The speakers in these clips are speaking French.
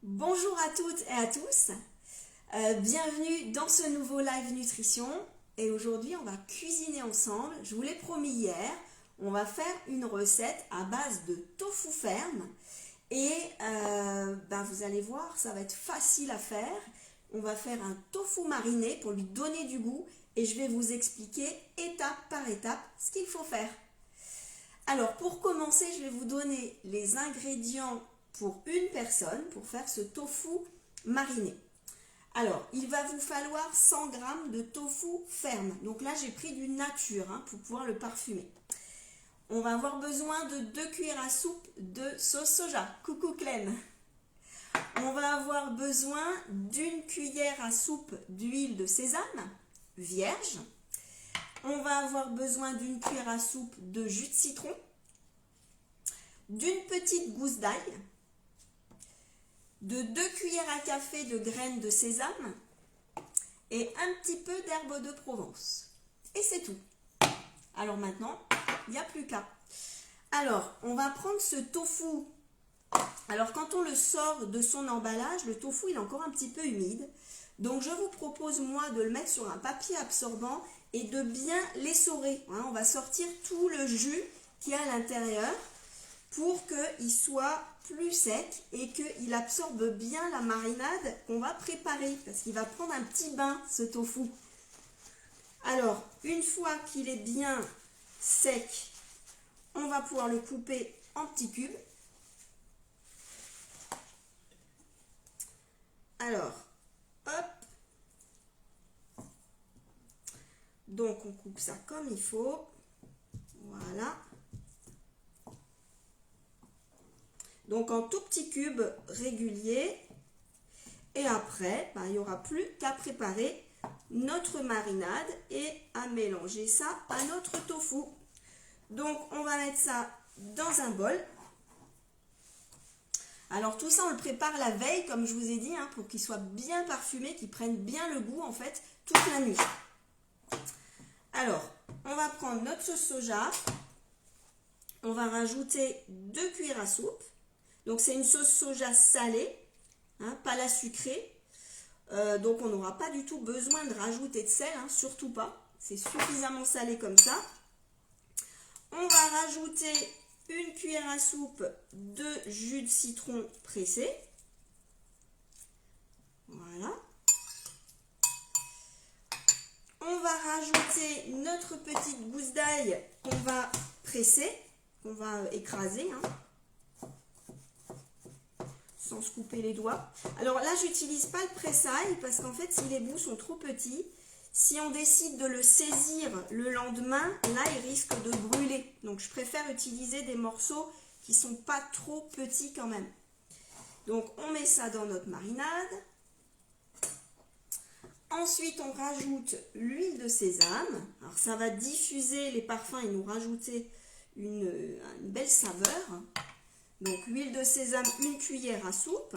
Bonjour à toutes et à tous, bienvenue dans ce nouveau live nutrition et aujourd'hui on va cuisiner ensemble. Je vous l'ai promis hier, on va faire une recette à base de tofu ferme et vous allez voir, ça va être facile à faire. On va faire un tofu mariné pour lui donner du goût et je vais vous expliquer étape par étape ce qu'il faut faire. Alors pour commencer, je vais vous donner les ingrédients pour une personne pour faire ce tofu mariné. Alors, il va vous falloir 100 g de tofu ferme. Donc là, j'ai pris du nature pour pouvoir le parfumer. On va avoir besoin de 2 cuillères à soupe de sauce soja. Coucou Clem. On va avoir besoin d'une cuillère à soupe d'huile de sésame vierge. On va avoir besoin d'une cuillère à soupe de jus de citron, d'une petite gousse d'ail, de 2 cuillères à café de graines de sésame et un petit peu d'herbe de Provence. Et c'est tout. Alors maintenant, il n'y a plus qu'à. Alors, on va prendre ce tofu. Alors, quand on le sort de son emballage, le tofu il est encore un petit peu humide. Donc, je vous propose, moi, de le mettre sur un papier absorbant et de bien l'essorer. On va sortir tout le jus qu'il y a à l'intérieur pour qu'il soit plus sec et qu'il absorbe bien la marinade qu'on va préparer. Parce qu'il va prendre un petit bain, ce tofu. Alors, une fois qu'il est bien sec, on va pouvoir le couper en petits cubes. Alors, hop. Donc, on coupe ça comme il faut. Voilà. Donc, en tout petits cubes réguliers. Et après, il n'y aura plus qu'à préparer notre marinade et à mélanger ça à notre tofu. Donc, on va mettre ça dans un bol. Alors, tout ça, on le prépare la veille, comme je vous ai dit, pour qu'il soit bien parfumé, qu'il prenne bien le goût, en fait, toute la nuit. Alors, on va prendre notre sauce soja. On va rajouter 2 cuillères à soupe. Donc, c'est une sauce soja salée, pas la sucrée. Donc, on n'aura pas du tout besoin de rajouter de sel, surtout pas. C'est suffisamment salé comme ça. On va rajouter une cuillère à soupe de jus de citron pressé. Voilà. On va rajouter notre petite gousse d'ail qu'on va presser, qu'on va écraser, sans se couper les doigts. Alors là, j'utilise pas le presse-ail parce qu'en fait, si les bouts sont trop petits, si on décide de le saisir le lendemain, là, il risque de brûler. Donc, je préfère utiliser des morceaux qui sont pas trop petits quand même. Donc, on met ça dans notre marinade. Ensuite, on rajoute l'huile de sésame. Alors, ça va diffuser les parfums et nous rajouter une belle saveur. Donc, huile de sésame, une cuillère à soupe.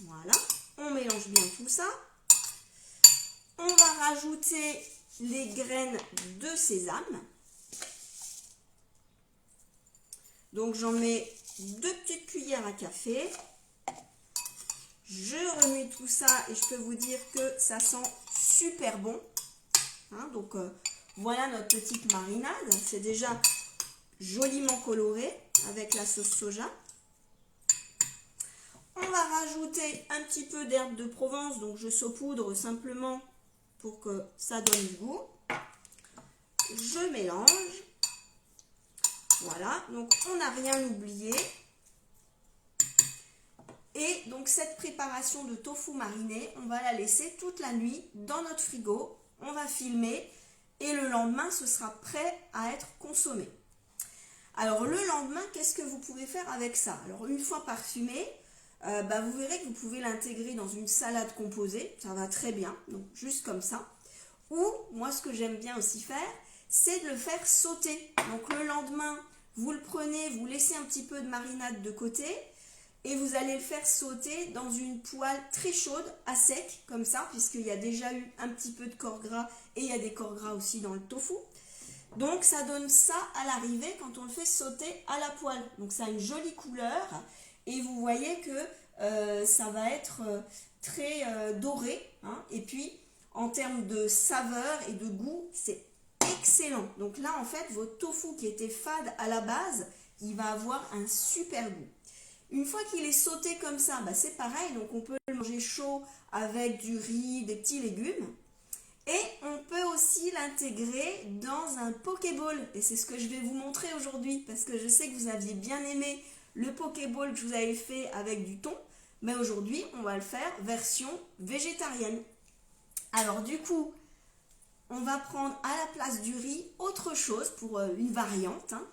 Voilà. On mélange bien tout ça. On va rajouter les graines de sésame. Donc, j'en mets 2 petites cuillères à café. Je remue tout ça et je peux vous dire que ça sent super bon. Donc, voilà notre petite marinade. C'est déjà joliment coloré avec la sauce soja. On va rajouter un petit peu d'herbe de Provence. Donc, je saupoudre simplement pour que ça donne du goût. Je mélange. Voilà. Donc, on n'a rien oublié. Et donc cette préparation de tofu mariné, on va la laisser toute la nuit dans notre frigo. On va filmer et le lendemain, ce sera prêt à être consommé. Alors le lendemain, qu'est-ce que vous pouvez faire avec ça? Alors une fois parfumé, vous verrez que vous pouvez l'intégrer dans une salade composée. Ça va très bien, donc juste comme ça. Ou moi, ce que j'aime bien aussi faire, c'est de le faire sauter. Donc le lendemain, vous le prenez, vous laissez un petit peu de marinade de côté. Et vous allez le faire sauter dans une poêle très chaude, à sec, comme ça, puisqu'il y a déjà eu un petit peu de corps gras et il y a des corps gras aussi dans le tofu. Donc ça donne ça à l'arrivée quand on le fait sauter à la poêle. Donc ça a une jolie couleur et vous voyez que ça va être très doré, hein. Et puis en termes de saveur et de goût, c'est excellent. Donc là, en fait, votre tofu qui était fade à la base, il va avoir un super goût. Une fois qu'il est sauté comme ça, bah c'est pareil, donc on peut le manger chaud avec du riz, des petits légumes. Et on peut aussi l'intégrer dans un Pokéball. Et c'est ce que je vais vous montrer aujourd'hui, parce que je sais que vous aviez bien aimé le Pokéball que je vous avais fait avec du thon. Mais aujourd'hui, on va le faire version végétarienne. Alors du coup, on va prendre à la place du riz autre chose pour une variante, hein.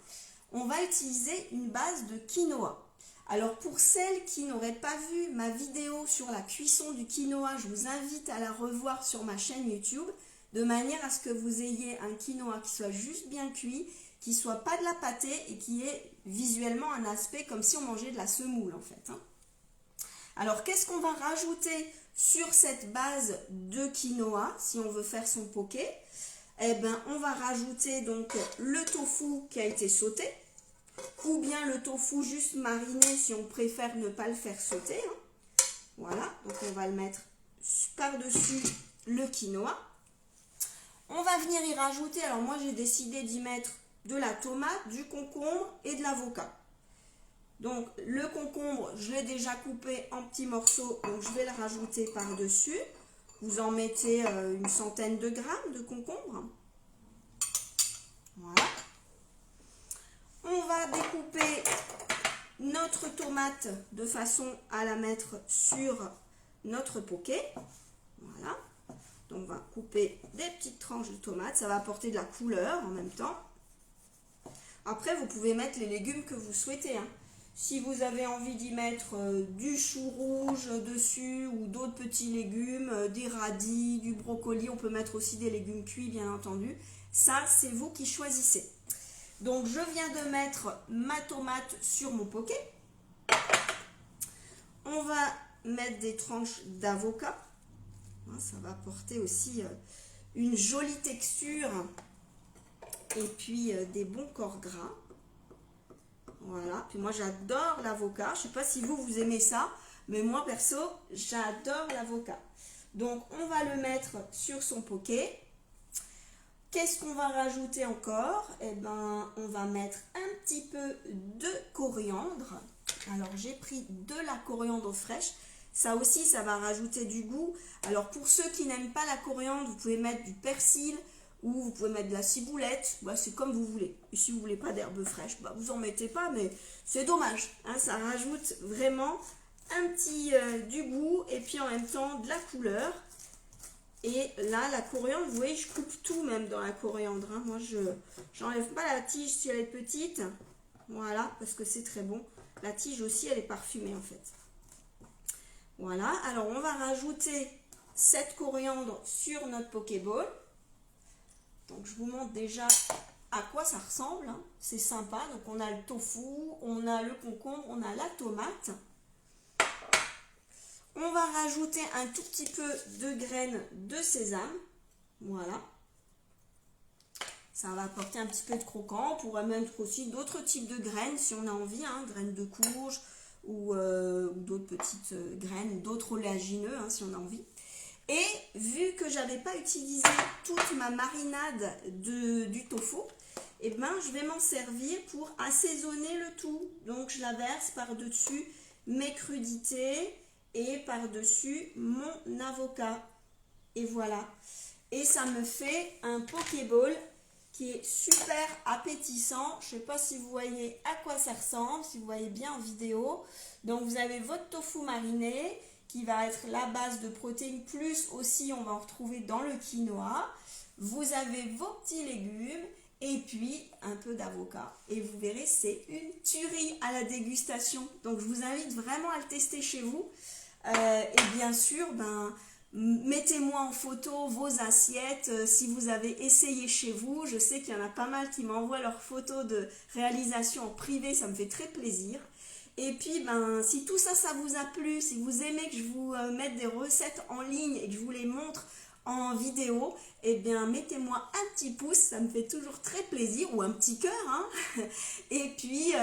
On va utiliser une base de quinoa. Alors pour celles qui n'auraient pas vu ma vidéo sur la cuisson du quinoa, je vous invite à la revoir sur ma chaîne YouTube, de manière à ce que vous ayez un quinoa qui soit juste bien cuit, qui ne soit pas de la pâtée et qui ait visuellement un aspect comme si on mangeait de la semoule en fait, hein. Alors qu'est-ce qu'on va rajouter sur cette base de quinoa si on veut faire son poké? Eh bien on va rajouter donc le tofu qui a été sauté, ou bien le tofu juste mariné si on préfère ne pas le faire sauter, hein. Voilà, donc on va le mettre par-dessus le quinoa. On va venir y rajouter, alors moi j'ai décidé d'y mettre de la tomate, du concombre et de l'avocat. Donc le concombre, je l'ai déjà coupé en petits morceaux, donc je vais le rajouter par-dessus. Vous en mettez une centaine de grammes de concombre. Voilà. On va découper notre tomate de façon à la mettre sur notre poké. Voilà. Donc on va couper des petites tranches de tomates. Ça va apporter de la couleur en même temps. Après, vous pouvez mettre les légumes que vous souhaitez, hein. Si vous avez envie d'y mettre du chou rouge dessus ou d'autres petits légumes, des radis, du brocoli, on peut mettre aussi des légumes cuits bien entendu. Ça, c'est vous qui choisissez. Donc je viens de mettre ma tomate sur mon poké. On va mettre des tranches d'avocat. Ça va apporter aussi une jolie texture et puis des bons corps gras. Voilà, puis moi j'adore l'avocat. Je ne sais pas si vous aimez ça, mais moi perso, j'adore l'avocat. Donc on va le mettre sur son poké. Qu'est-ce qu'on va rajouter encore? Eh bien, on va mettre un petit peu de coriandre. Alors, j'ai pris de la coriandre fraîche. Ça aussi, ça va rajouter du goût. Alors, pour ceux qui n'aiment pas la coriandre, vous pouvez mettre du persil ou vous pouvez mettre de la ciboulette. Bah, c'est comme vous voulez. Et si vous ne voulez pas d'herbe fraîche, bah, vous n'en mettez pas, mais c'est dommage, hein. Ça rajoute vraiment un petit du goût et puis en même temps de la couleur. Et là, la coriandre, vous voyez, je coupe tout même dans la coriandre, hein. Moi, je n'enlève pas la tige si elle est petite. Voilà, parce que c'est très bon. La tige aussi, elle est parfumée en fait. Voilà, alors on va rajouter cette coriandre sur notre Pokéball. Donc, je vous montre déjà à quoi ça ressemble, hein. C'est sympa. Donc, on a le tofu, on a le concombre, on a la tomate. On va rajouter un tout petit peu de graines de sésame. Voilà. Ça va apporter un petit peu de croquant. On pourrait mettre aussi d'autres types de graines si on a envie, hein, graines de courge ou d'autres petites graines, d'autres oléagineux, hein, si on a envie. Et vu que j'avais pas utilisé toute ma marinade du tofu, eh ben, je vais m'en servir pour assaisonner le tout. Donc je la verse par-dessus mes crudités et par-dessus mon avocat. Et voilà. Et ça me fait un Pokéball qui est super appétissant. Je ne sais pas si vous voyez à quoi ça ressemble, si vous voyez bien en vidéo. Donc vous avez votre tofu mariné qui va être la base de protéines, plus aussi on va en retrouver dans le quinoa. Vous avez vos petits légumes et puis un peu d'avocat. Et vous verrez, c'est une tuerie à la dégustation. Donc je vous invite vraiment à le tester chez vous. Et bien sûr, mettez-moi en photo vos assiettes si vous avez essayé chez vous. Je sais qu'il y en a pas mal qui m'envoient leurs photos de réalisation en privé, ça me fait très plaisir. Et puis, si tout ça, ça vous a plu, si vous aimez que je vous mette des recettes en ligne et que je vous les montre en vidéo, eh bien mettez-moi un petit pouce, ça me fait toujours très plaisir, ou un petit cœur, hein. Et puis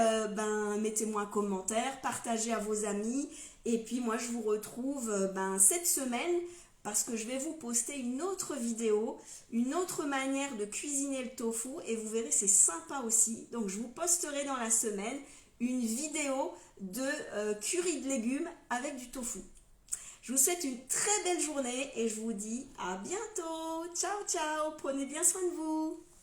mettez-moi un commentaire, partagez à vos amis, et puis moi je vous retrouve cette semaine parce que je vais vous poster une autre vidéo, une autre manière de cuisiner le tofu, et vous verrez c'est sympa aussi. Donc je vous posterai dans la semaine une vidéo de curry de légumes avec du tofu. Je vous souhaite une très belle journée et je vous dis à bientôt. Ciao ciao, prenez bien soin de vous.